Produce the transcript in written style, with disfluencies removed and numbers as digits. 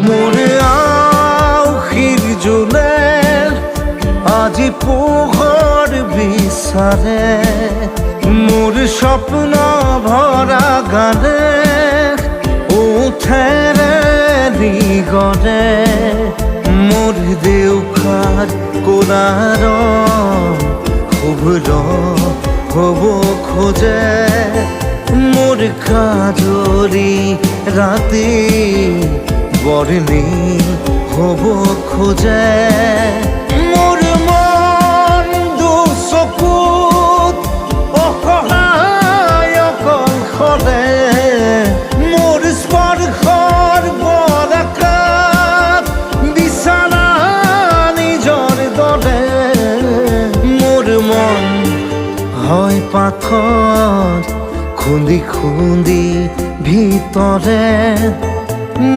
মোৰ আউসীৰ জোলে আজি পোহৰ বিচাৰে মোৰ স্বপ্ন ভৰা গানে উঠেৰে গৰে মোৰ দেউখাৰ কোলাৰ শুভ্ৰ হ'ব খোজে মোৰ কাজৰি ৰাতি বৰ্ণি হ'ব খোজে মোৰ মন দুচকুত অসহায় অকলশৰে মোৰ স্পৰ্শৰ বৰকাত বিছানা নিজৰ দৰে মোৰ মন হয় পাথৰ খুন্দি খুন্দি ভিতৰে